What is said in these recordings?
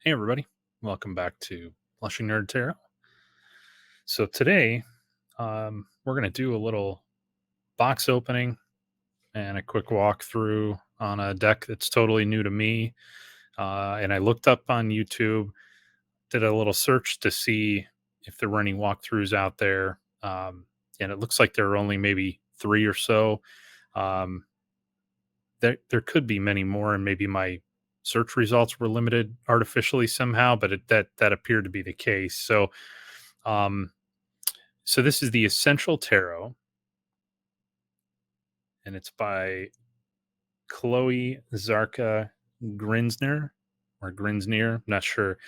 Hey, everybody. Welcome back to Blushing Nerd Tarot. So, today we're going to do a little box opening and a quick walkthrough on a deck that's totally new to me. And I looked up on YouTube, did a little search to see if there were any walkthroughs out there. And it looks like there are only maybe three or so. Um, there could be many more, and maybe my search results were limited artificially somehow, but that appeared to be the case. Um, so this is the Essential Tarot, and it's by Chloe Zarka Grinsnir or Grinsnir. Not sure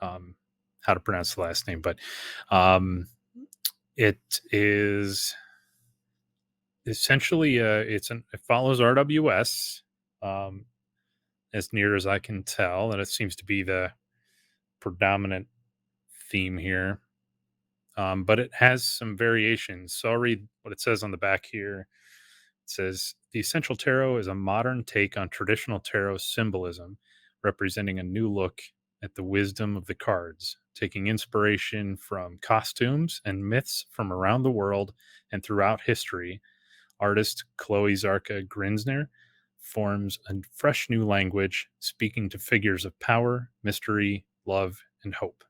um, how to pronounce the last name, but um, it is essentially it follows RWS um, as near as I can tell, and it seems to be the predominant theme here. But it has some variations. So I'll read what it says on the back here. It says the Essential Tarot is a modern take on traditional tarot symbolism, representing a new look at the wisdom of the cards, taking inspiration from costumes and myths from around the world and throughout history. Artist Chloe Zarka Grinsnir forms a fresh new language, speaking to figures of power, mystery, love, and hope.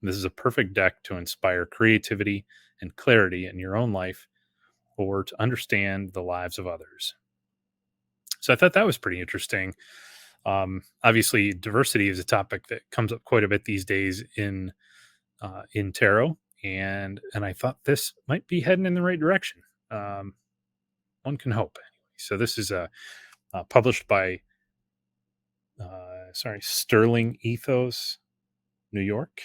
This is a perfect deck to inspire creativity and clarity in your own life or to understand the lives of others. So I thought that was pretty interesting. Obviously, diversity is a topic that comes up quite a bit these days in tarot, and I thought this might be heading in the right direction. Um, one can hope. Anyway. So this is published by Sterling Ethos, New York,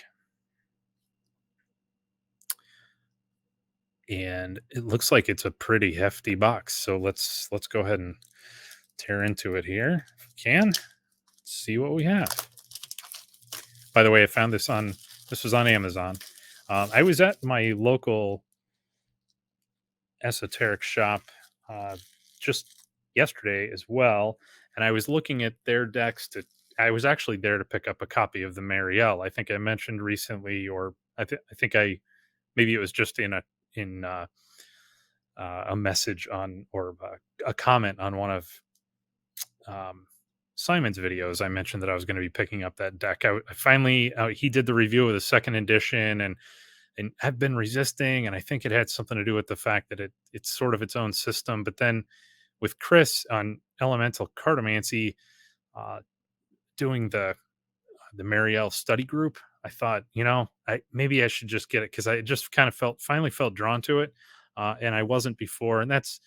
and it looks like it's a pretty hefty box. So let's go ahead and tear into it here if we can. Let's see what we have. By the way, I found this was on Amazon. I was at my local esoteric shop just yesterday as well, and I was looking at their decks. I was actually there to pick up a copy of the Marielle. I think I mentioned recently, or I think I maybe it was just in a message on or a comment on one of um, Simon's videos. I mentioned that I was going to be picking up that deck. I finally he did the review of the second edition, and I've been resisting, and I think it had something to do with the fact that it's sort of its own system. But then with Chris on Elemental Cartomancy doing the Marielle study group, I thought, I maybe I should just get it because I just kind of finally felt drawn to it, and I wasn't before, and that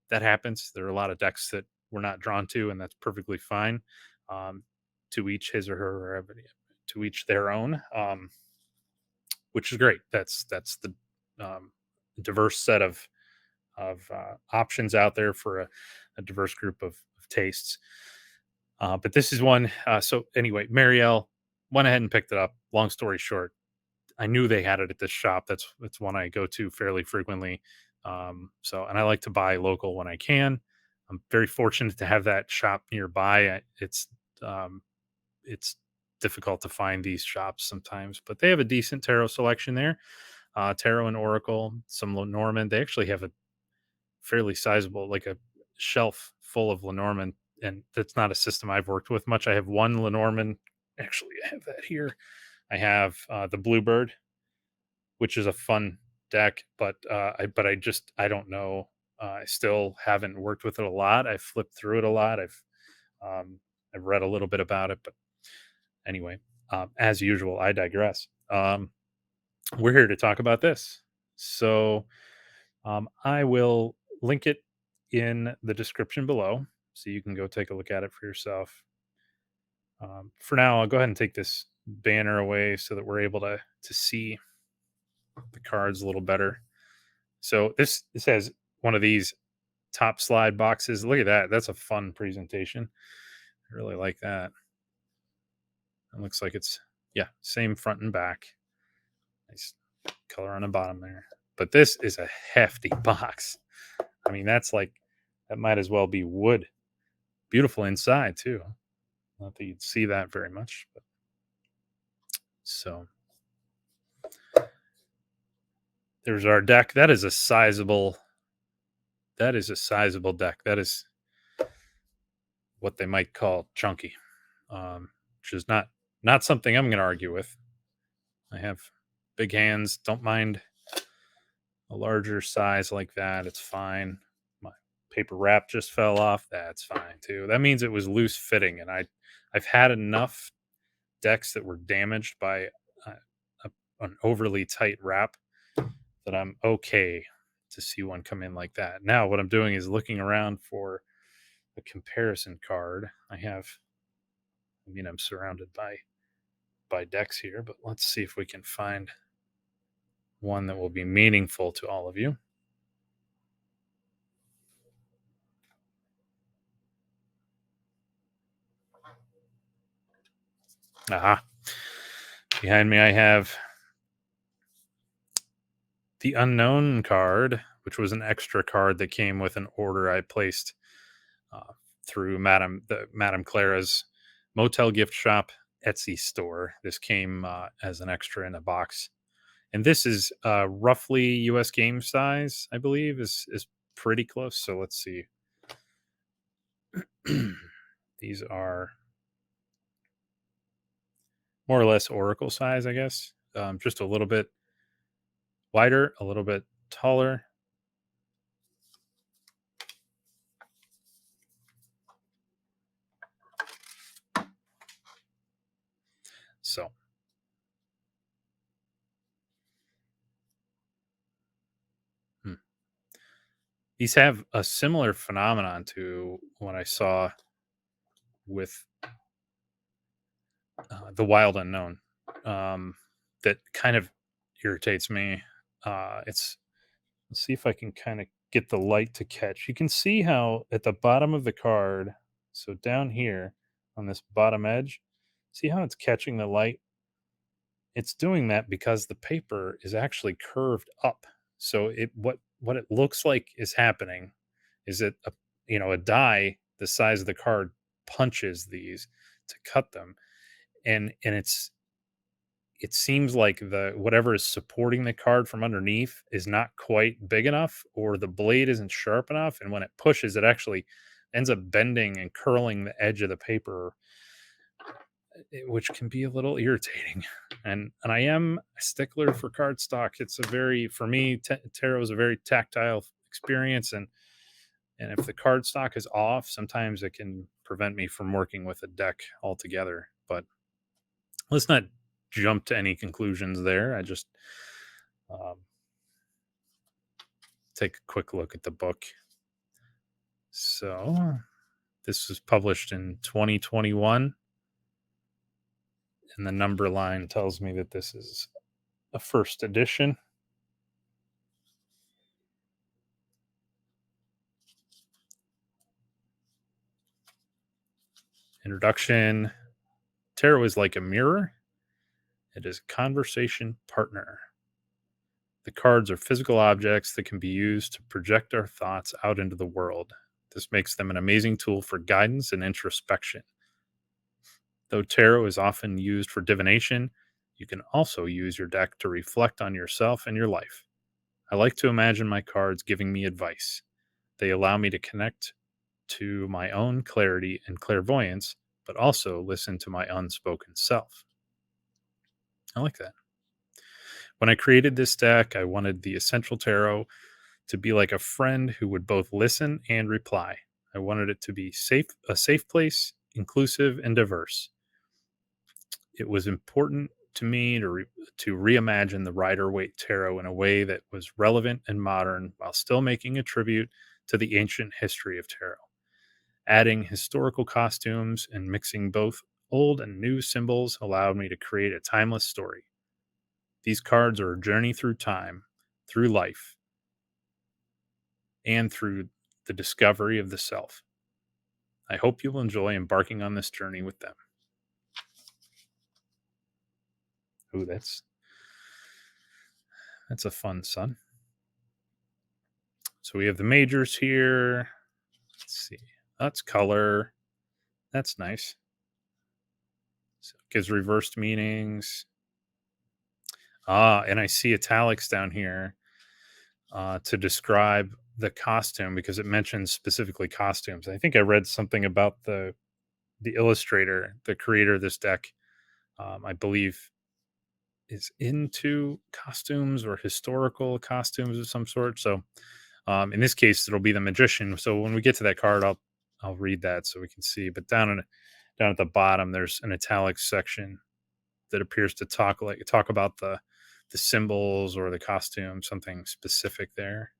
happens. There are a lot of decks that we're not drawn to, and that's perfectly fine. Um, to each his or her, or to each their own, which is great. That's the um, diverse set of options out there for a diverse group of tastes. But this is one. So anyway, Marielle went ahead and picked it up. Long story short, I knew they had it at this shop. That's one I go to fairly frequently. And I like to buy local when I can. I'm very fortunate to have that shop nearby. Um, it's difficult to find these shops sometimes, but they have a decent tarot selection there. Tarot and Oracle, some Lenormand. They actually have a fairly sizable, like a shelf full of Lenormand, and that's not a system I've worked with much. I have one Lenormand. Actually, I have that here. I have the Bluebird, which is a fun deck, but I don't know. I still haven't worked with it a lot. I've flipped through it a lot. Um, I've read a little bit about it, but anyway, as usual, I digress. We're here to talk about this, so I will link it in the description below, so you can go take a look at it for yourself. For now, I'll go ahead and take this banner away so that we're able to see the cards a little better. So this has one of these top slide boxes. Look at that. That's a fun presentation. I really like that. It looks like it's, yeah, same front and back. Nice color on the bottom there. But this is a hefty box. I mean, that might as well be wood. Beautiful inside too. Not that you'd see that very much, but So there's our deck. That is a sizable deck. That is what they might call chunky, which is not something I'm going to argue with. I have big hands. Don't mind a larger size like that. It's fine. My paper wrap just fell off. That's fine too. That means it was loose fitting, and I've had enough decks that were damaged by uh, an overly tight wrap that I'm okay to see one come in like that. Now, what I'm doing is looking around for a comparison card. I'm surrounded by decks here, but let's see if we can find one that will be meaningful to all of you. Aha. Behind me, I have the Unknown card, which was an extra card that came with an order I placed uh, through Madame Clara's Motel Gift Shop Etsy store. This came as an extra in a box, and this is roughly U.S. game size, I believe, is pretty close. So let's see. These are more or less Oracle size, I guess. Just a little bit wider, a little bit taller. So these have a similar phenomenon to what I saw with the Wild Unknown. That kind of irritates me. Let's see if I can kind of get the light to catch. You can see how at the bottom of the card, so down here on this bottom edge, see how it's catching the light? It's doing that because the paper is actually curved up. So what it looks like is happening is that a die the size of the card punches these to cut them, and it seems like the whatever is supporting the card from underneath is not quite big enough, or the blade isn't sharp enough, and when it pushes it actually ends up bending and curling the edge of the paper, which can be a little irritating. And I am a stickler for cardstock. It's a very, for me, tarot is a very tactile experience, and if the cardstock is off, sometimes it can prevent me from working with a deck altogether. But let's not jump to any conclusions there. I just um, take a quick look at the book. So this was published in 2021, and the number line tells me that this is a first edition. Introduction. Tarot is like a mirror. It is a conversation partner. The cards are physical objects that can be used to project our thoughts out into the world. This makes them an amazing tool for guidance and introspection. Though tarot is often used for divination, you can also use your deck to reflect on yourself and your life. I like to imagine my cards giving me advice. They allow me to connect to my own clarity and clairvoyance, but also listen to my unspoken self. I like that. When I created this deck, I wanted the Essential Tarot to be like a friend who would both listen and reply. I wanted it to be a safe place, inclusive and diverse. It was important to me to reimagine the Rider-Waite Tarot in a way that was relevant and modern while still making a tribute to the ancient history of tarot. Adding historical costumes and mixing both old and new symbols allowed me to create a timeless story. These cards are a journey through time, through life, and through the discovery of the self. I hope you will enjoy embarking on this journey with them. Ooh, that's a fun son. So we have the majors here. Let's see. That's color. That's nice. So it gives reversed meanings. And I see italics down here to describe the costume because it mentions specifically costumes. I think I read something about the illustrator, the creator of this deck. I believe is into costumes or historical costumes of some sort. So in this case, it'll be the magician. So when we get to that card, I'll read that so we can see. But down at the bottom, there's an italics section that appears to talk about the symbols or the costume, something specific there.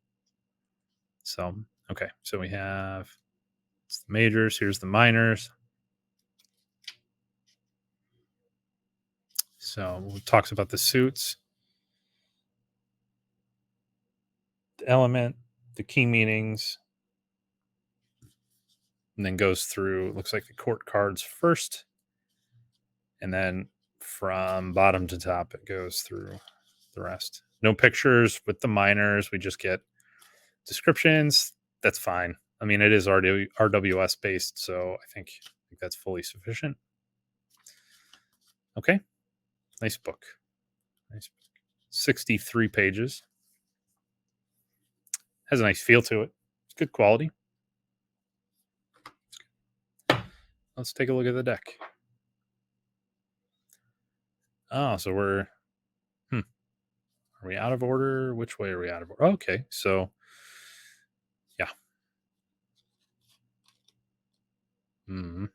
So okay, so we have it's the majors. Here's the minors. So it talks about the suits, the element, the key meanings, and then goes through. Looks like the court cards first, and then from bottom to top, it goes through the rest. No pictures with the minors. We just get descriptions. That's fine. I mean, it is RWS based, so I think that's fully sufficient. Okay, nice book. Nice book. 63 pages. Has a nice feel to it. It's good quality. Let's take a look at the deck. Oh, so we're are we out of order? Which way are we out of order? Okay, so yeah. Hmm.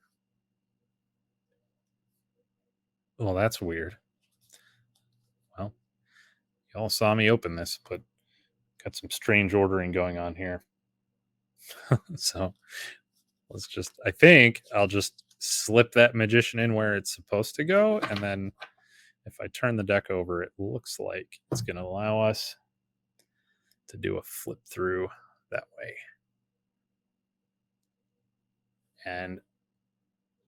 Well, that's weird. Well, y'all saw me open this, but got some strange ordering going on here. So I think I'll just slip that magician in where it's supposed to go. And then if I turn the deck over, it looks like it's going to allow us to do a flip through that way. And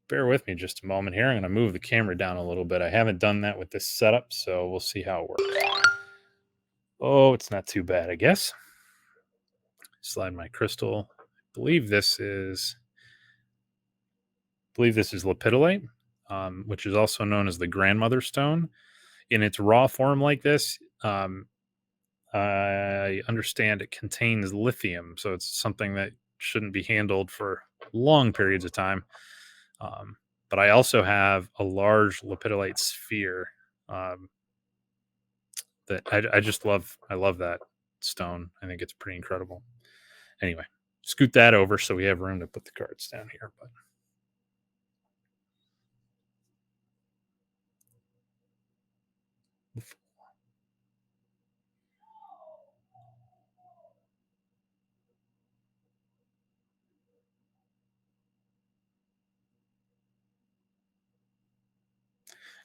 bear with me just a moment here. I'm going to move the camera down a little bit. I haven't done that with this setup, so we'll see how it works. Oh, it's not too bad, I guess. Slide my crystal. I believe this is lepidolite, which is also known as the grandmother stone. In its raw form like this, I understand it contains lithium, so it's something that shouldn't be handled for long periods of time. But I also have a large lepidolite sphere that I just love. I love that stone. I think it's pretty incredible. Anyway, scoot that over so we have room to put the cards down here. But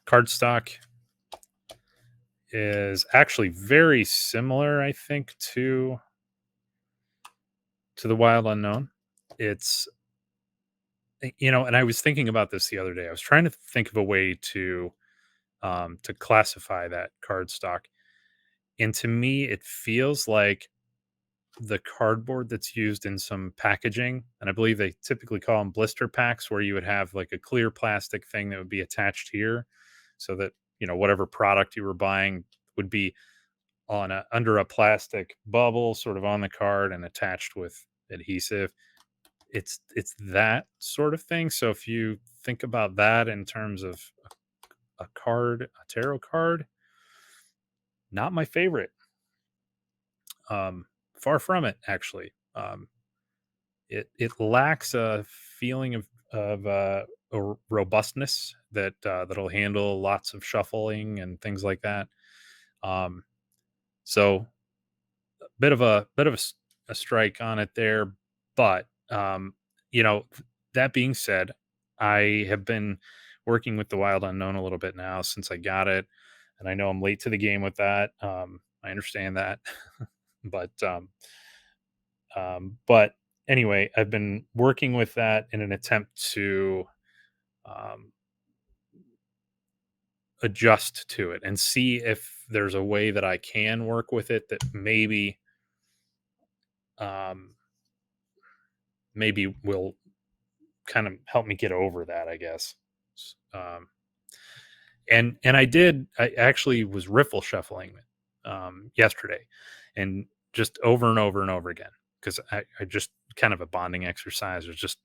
cardstock is actually very similar, I think, to the Wild Unknown. It's and I was thinking about this the other day. I was trying to think of a way to classify that cardstock, and to me, it feels like the cardboard that's used in some packaging, and I believe they typically call them blister packs, where you would have like a clear plastic thing that would be attached here, so that whatever product you were buying would be on under a plastic bubble, sort of on the card and attached with adhesive. It's that sort of thing. So if you think about that in terms of a tarot card, not my favorite. Far from it, actually. It lacks a feeling of a robustness that'll handle lots of shuffling and things like that. Um, so a strike on it there, but that being said, I have been working with the Wild Unknown a little bit now since I got it, and I know I'm late to the game with that. I understand that, but but anyway, I've been working with that in an attempt to um, adjust to it and see if there's a way that I can work with it that um, maybe will kind of help me get over that, I guess. Um, And I actually was riffle shuffling yesterday, and just over and over and over again, because I just kind of a bonding exercise, or just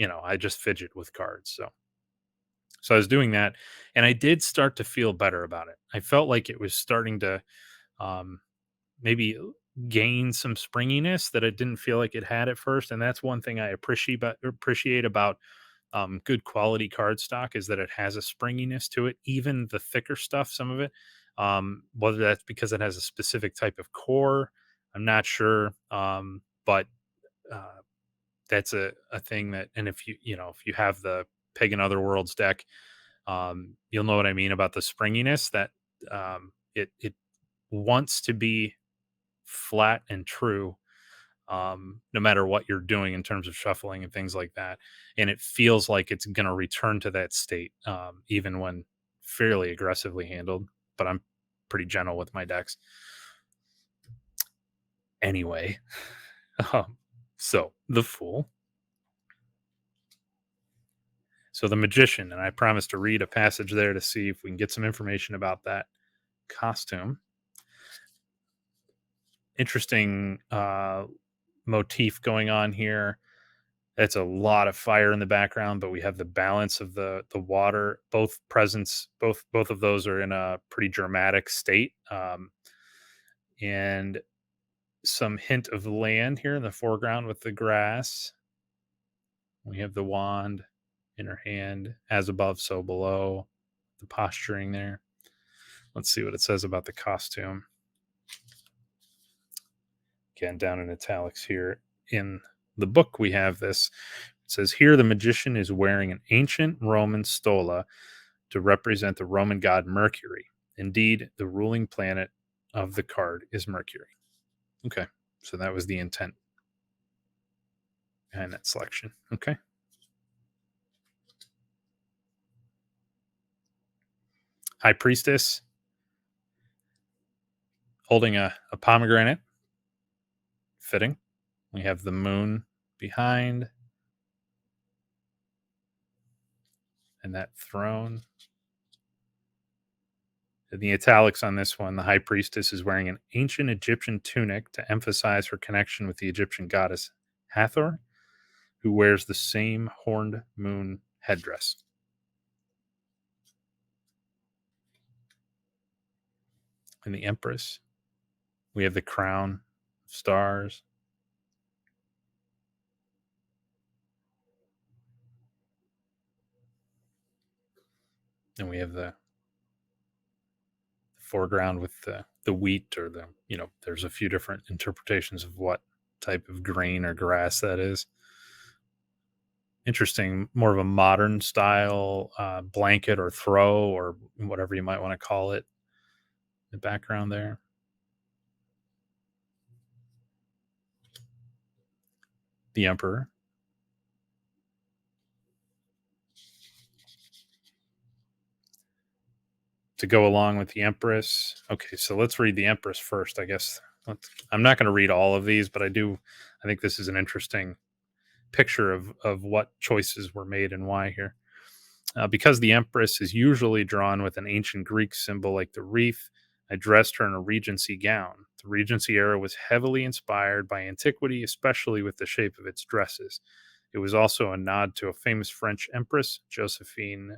I just fidget with cards. So I was doing that, and I did start to feel better about it. I felt like it was starting to um, maybe gain some springiness that it didn't feel like it had at first, and that's one thing I appreciate about good quality card stock, is that it has a springiness to it. Even the thicker stuff, some of it, whether that's because it has a specific type of core, I'm not sure. But uh, that's a thing that, and if you have the Pagan Otherworlds deck, you'll know what I mean about the springiness. That it wants to be flat and true, no matter what you're doing in terms of shuffling and things like that. And it feels like it's going to return to that state, even when fairly aggressively handled. But I'm pretty gentle with my decks. Anyway, so the Fool. So the Magician, and I promised to read a passage there to see if we can get some information about that costume. Interesting motif going on here. It's a lot of fire in the background, but we have the balance of the water. Both presents, both of those are in a pretty dramatic state, and some hint of land here in the foreground with the grass. We have the wand in her hand, as above, so below. The posturing there. Let's see what it says about the costume. Again, down in italics here in the book, we have this. It says here the magician is wearing an ancient Roman stola to represent the Roman god Mercury. Indeed, the ruling planet of the card is Mercury. Okay, so that was the intent behind that selection. Okay. High Priestess holding a pomegranate. Fitting. We have the moon behind, and that throne. In the italics on this one, the high priestess is wearing an ancient Egyptian tunic to emphasize her connection with the Egyptian goddess Hathor, who wears the same horned moon headdress. In the Empress, we have the crown of stars. And we have the foreground with the wheat, or there's a few different interpretations of what type of grain or grass that is. Interesting, more of a modern style blanket or throw, or whatever you might want to call it. The background there. The Emperor. To go along with the Empress. Okay, so let's read the Empress first, I guess. I'm not going to read all of these, but I think this is an interesting picture of what choices were made and why here. Because the Empress is usually drawn with an ancient Greek symbol like the wreath, I dressed her in a Regency gown. The Regency era was heavily inspired by antiquity, especially with the shape of its dresses. It was also a nod to a famous French empress, Josephine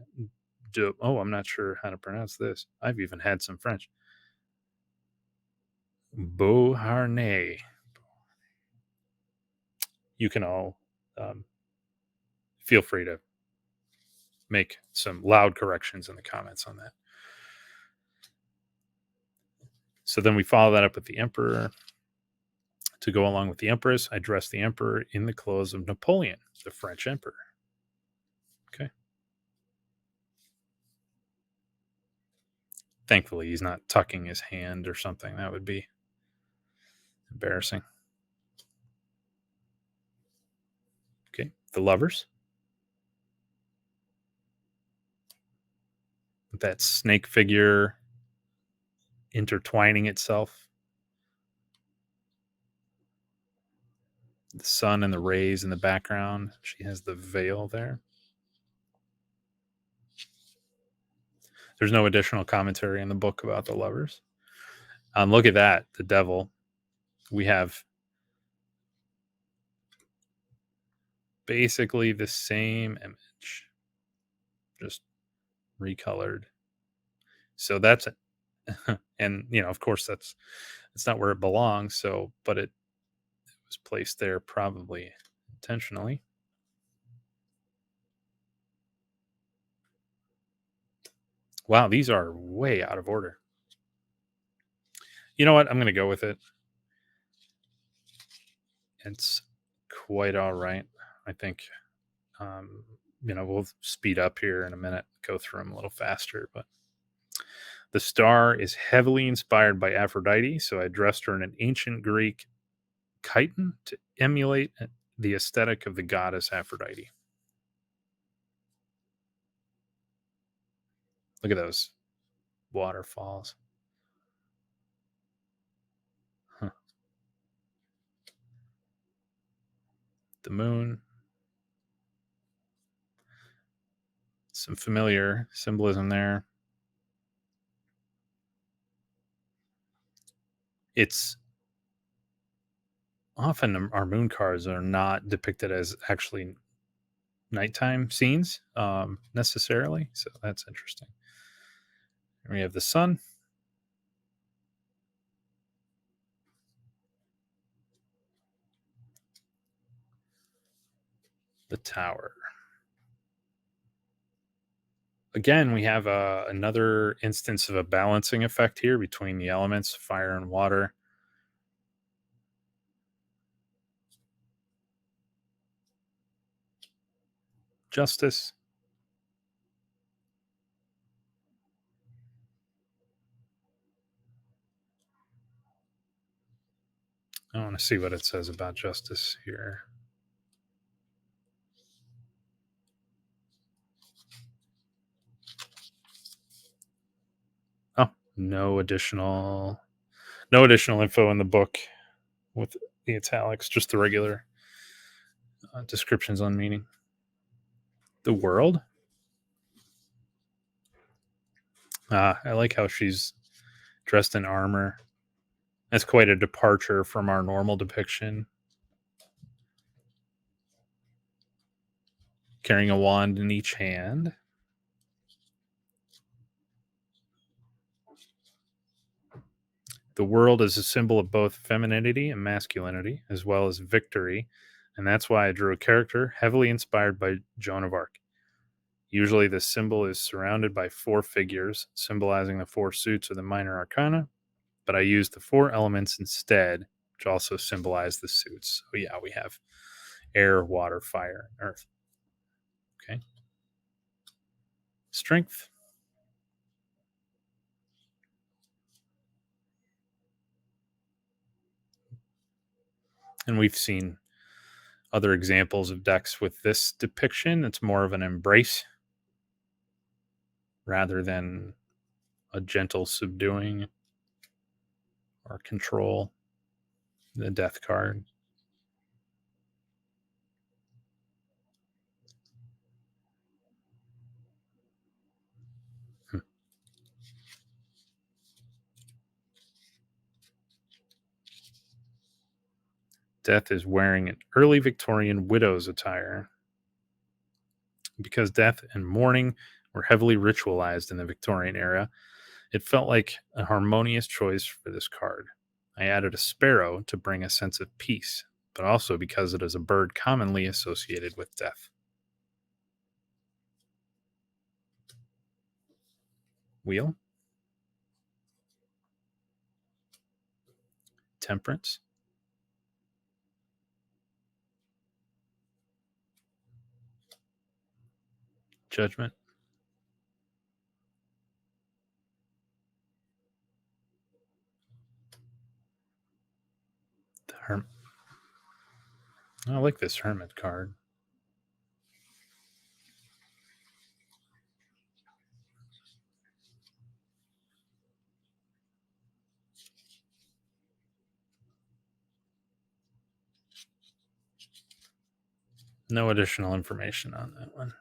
I'm not sure how to pronounce this. I've even had some French. Beauharnais. You can all feel free to make some loud corrections in the comments on that. So then we follow that up with the Emperor. To go along with the Empress, I dressed the Emperor in the clothes of Napoleon, the French Emperor. Okay. Thankfully, he's not tucking his hand or something. That would be embarrassing. Okay. The Lovers. With that snake figure intertwining itself. The sun and the rays in the background. She has the veil there. There's no additional commentary in the book about the lovers. Look at that, the devil. We have basically the same image, just recolored. So that's it. And of course, that's not where it belongs. So, but it was placed there probably intentionally. Wow, these are way out of order. You know what? I'm going to go with it. It's quite all right. I think, we'll speed up here in a minute, go through them a little faster. But the star is heavily inspired by Aphrodite, so I dressed her in an ancient Greek chiton to emulate the aesthetic of the goddess Aphrodite. Look at those waterfalls. Huh. The moon. Some familiar symbolism there. It's often our moon cards are not depicted as actually nighttime scenes necessarily. So that's interesting. And we have the sun. The tower. Again, we have another instance of a balancing effect here between the elements, fire and water. Justice. I want to see what it says about justice here. Oh, no additional info in the book with the italics, just the regular descriptions on meaning. The world. I like how she's dressed in armor. That's quite a departure from our normal depiction. Carrying a wand in each hand. The world is a symbol of both femininity and masculinity, as well as victory, and that's why I drew a character heavily inspired by Joan of Arc. Usually, this symbol is surrounded by four figures, symbolizing the four suits of the minor arcana, but I used the four elements instead, which also symbolize the suits. So, yeah, we have air, water, fire, and earth. Okay. Strength. And we've seen other examples of decks with this depiction. It's more of an embrace rather than a gentle subduing or control. The death card. Death is wearing an early Victorian widow's attire. Because death and mourning were heavily ritualized in the Victorian era, it felt like a harmonious choice for this card. I added a sparrow to bring a sense of peace, but also because it is a bird commonly associated with death. Wheel. Temperance. Judgment. The I like this hermit card. No additional information on that one.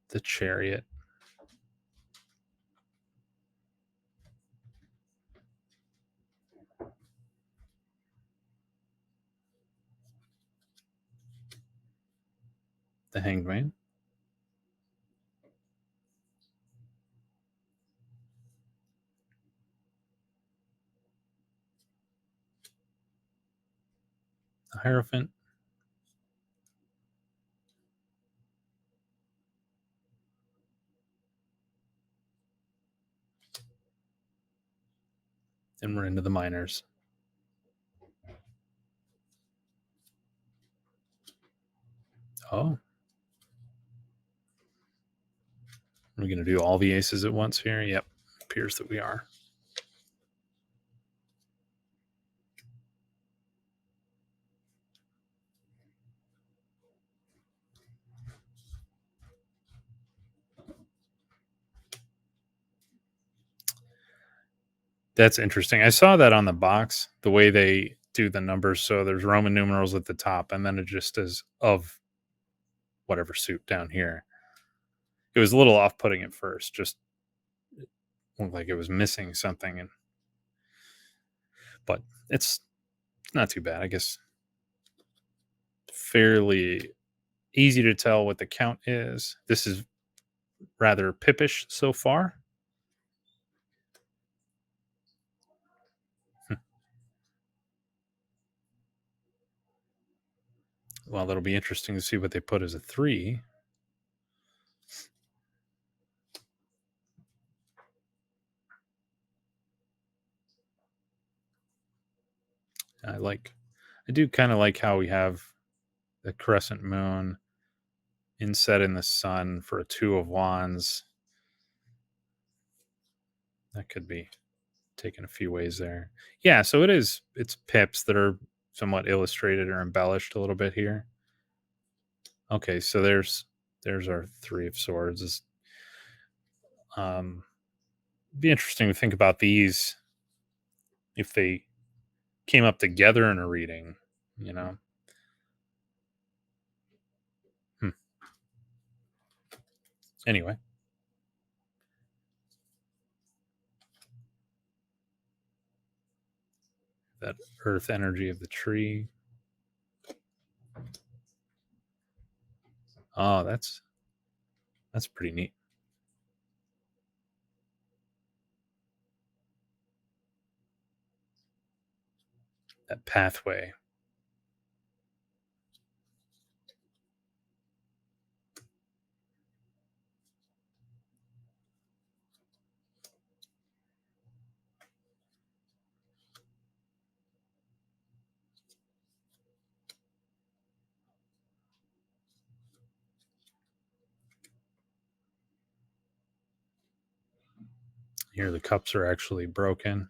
The Chariot. The Hanged Man. The Hierophant. And we're into the minors. Oh. We're going to do all the aces at once here? Yep. Appears that we are. That's interesting. I saw that on the box, the way they do the numbers. So there's Roman numerals at the top, and then it just is of whatever suit down here. It was a little off-putting at first. Just looked like it was missing something, but it's not too bad. I guess fairly easy to tell what the count is. This is rather pippish so far. Well, that'll be interesting to see what they put as a 3. I do kind of like how we have the crescent moon inset in the sun for a 2 of wands. That could be taken a few ways there. Yeah, so it's pips that are somewhat illustrated or embellished a little bit here. Okay, so there's our 3 of swords. Is be interesting to think about these if they came up together in a reading, you know. Anyway, that earth energy of the tree. Oh, that's pretty neat. That pathway. Here the cups are actually broken.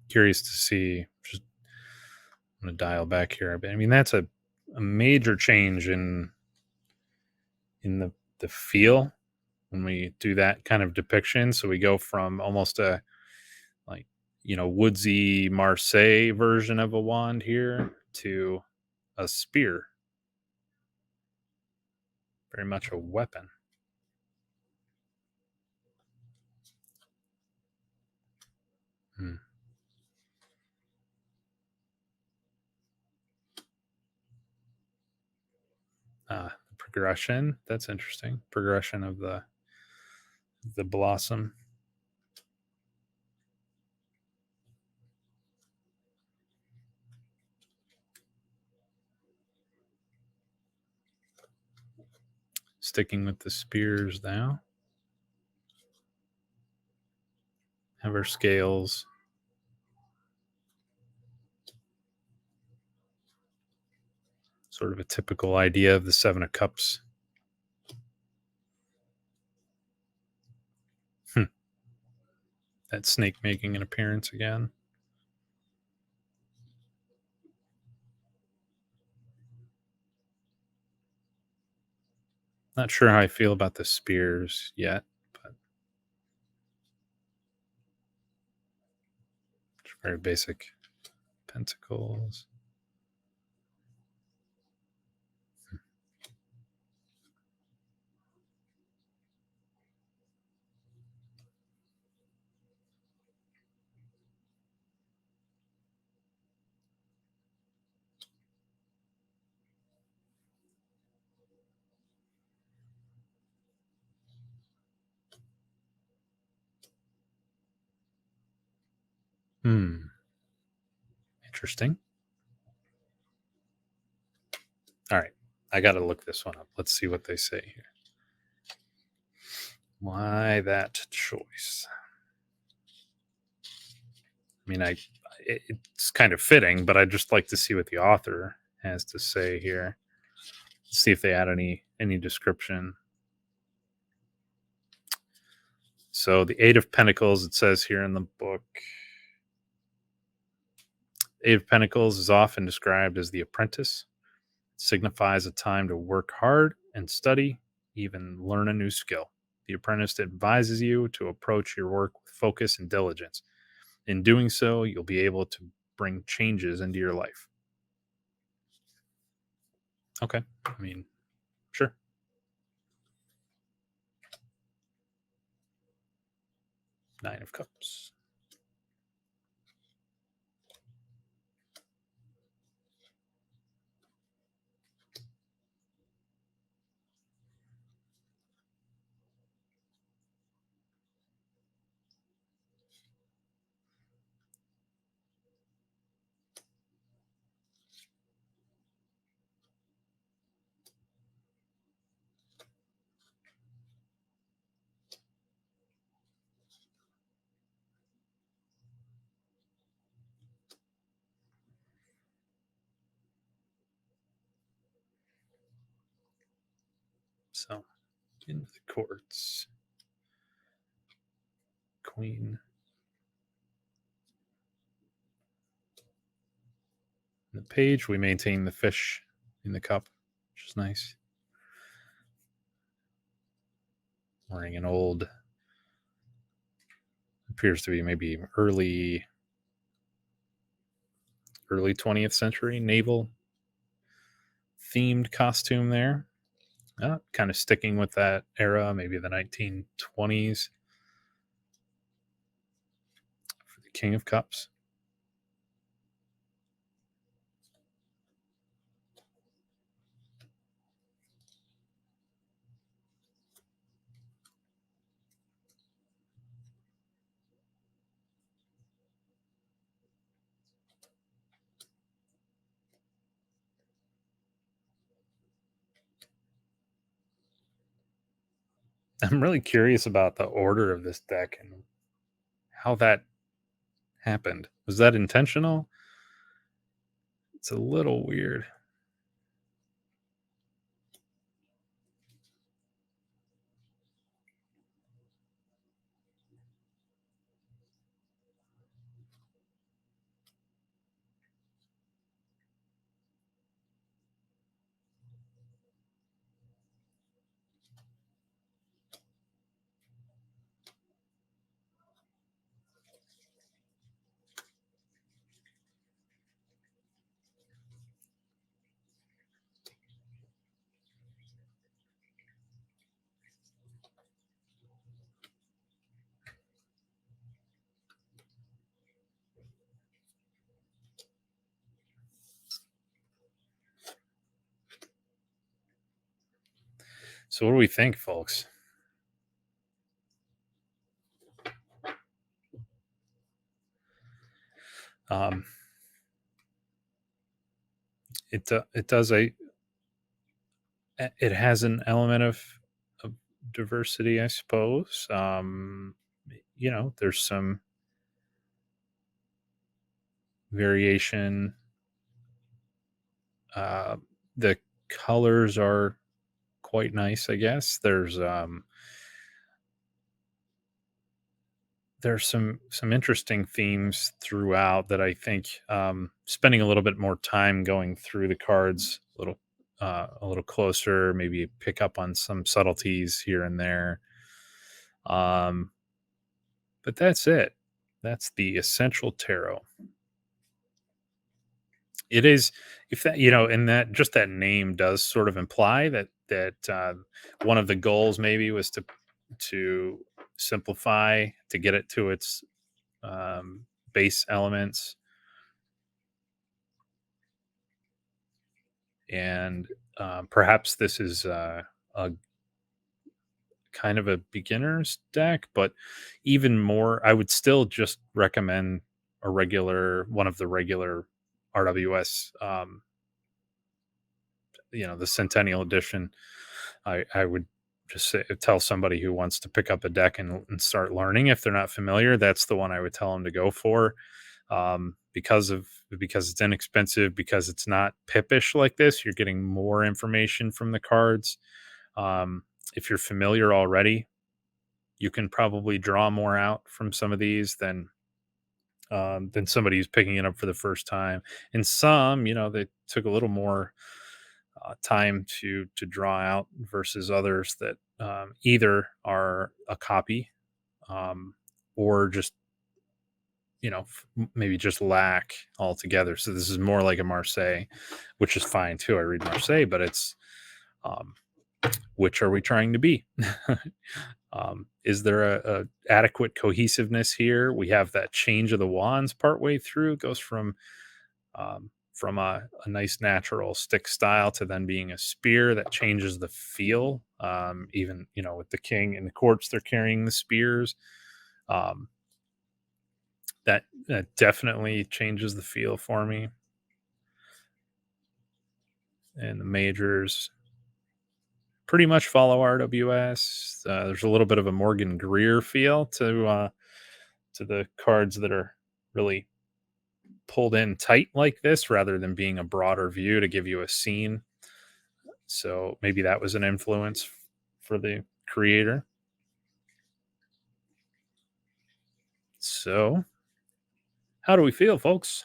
Curious to see. Just I'm going to dial back here. I mean, that's a major change in the feel when we do that kind of depiction. So we go from almost a like woodsy Marseille version of a wand here to a spear. Very much a weapon. The progression. That's interesting. Progression of the blossom. Sticking with the spears now. Have our scales. Sort of a typical idea of the 7 of Cups. That snake making an appearance again. Not sure how I feel about the spears yet, but it's very basic Pentacles. Interesting. All right. I got to look this one up. Let's see what they say here. Why that choice? I mean, it's kind of fitting, but I'd just like to see what the author has to say here. Let's see if they add any description. So the Eight of Pentacles, it says here in the book, Eight of Pentacles is often described as the apprentice. It signifies a time to work hard and study, even learn a new skill. The apprentice advises you to approach your work with focus and diligence. In doing so, you'll be able to bring changes into your life. Okay. I mean, sure. Nine of Cups. So, into the courts. Queen. On the page, we maintain the fish in the cup, which is nice. Wearing an old, appears to be maybe early 20th century naval themed costume there. Kind of sticking with that era, maybe the 1920s for the King of Cups. I'm really curious about the order of this deck and how that happened. Was that intentional? It's a little weird. So, what do we think, folks? It does it has an element of diversity, I suppose. There's some variation. Uh, the colors are quite nice, I guess. There's some interesting themes throughout that I think, spending a little bit more time going through the cards a little closer, maybe pick up on some subtleties here and there. But that's it. That's the Essential Tarot. It is, if that, you know, and that just that name does sort of imply that one of the goals maybe was to simplify, to get it to its base elements, and perhaps this is a kind of a beginner's deck, but even more, I would still just recommend a regular one of the regular RWS, the Centennial Edition. I would just tell somebody who wants to pick up a deck and start learning, if they're not familiar, that's the one I would tell them to go for. Because it's inexpensive, because it's not pippish like this. You're getting more information from the cards. Um, if you're familiar already, you can probably draw more out from some of these than somebody who's picking it up for the first time. And some, they took a little more time to draw out versus others that either are a copy, or just maybe just lack altogether. So this is more like a Marseille, which is fine too. I read Marseille, but it's um, which are we trying to be? Is there a adequate cohesiveness here? We have that change of the wands partway through. It goes from a nice natural stick style to then being a spear that changes the feel. Even with the king and the courts, they're carrying the spears. Um, that definitely changes the feel for me. And the majors pretty much follow RWS. There's a little bit of a Morgan Greer feel to the cards that are really pulled in tight like this, rather than being a broader view to give you a scene. So maybe that was an influence for the creator. So, how do we feel, folks?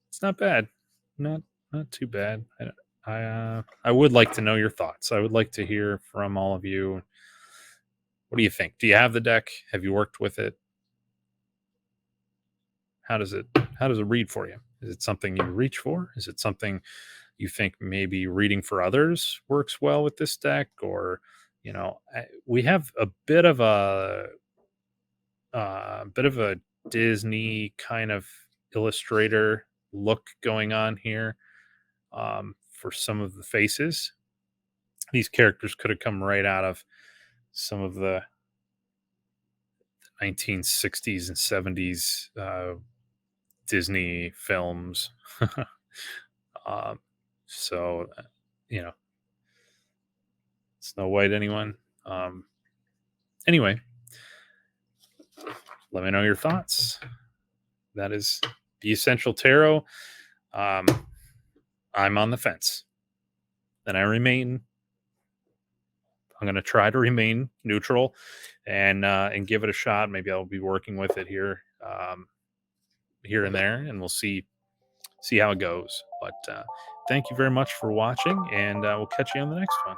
It's not bad. Not too bad. I would like to know your thoughts. I would like to hear from all of you. What do you think? Do you have the deck? Have you worked with it? How does it read for you? Is it something you reach for? Is it something you think maybe reading for others works well with this deck? Or we have a bit of a Disney kind of illustrator look going on here, for some of the faces. These characters could have come right out of some of the 1960s and 70s Disney films. um, so, you know, Snow White, anyone? Anyway, let me know your thoughts. That is the Essential Tarot. Um, I'm on the fence, and I'm going to try to remain neutral and give it a shot. Maybe I'll be working with it here and there, and we'll see how it goes. But thank you very much for watching, and we'll catch you on the next one.